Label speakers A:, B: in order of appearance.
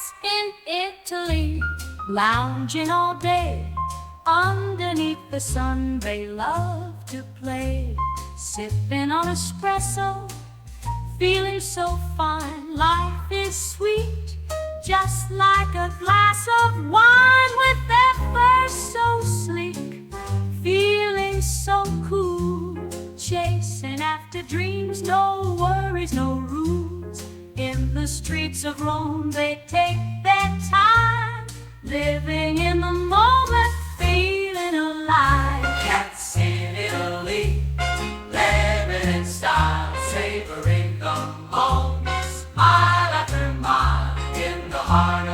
A: cats in Italy, lounging all day. Underneath the sun they love to play, sipping on espresso, feeling so fine. Life is sweet, just like a glass of wine, with their fur so sleek, feeling so cool, chasing after dreams. No worries, no rules. In the streets of Rome they take their time, living in the moment, feeling alive.
B: Cats in Italy, living in style, savoring the moment, mile after mile, in the heart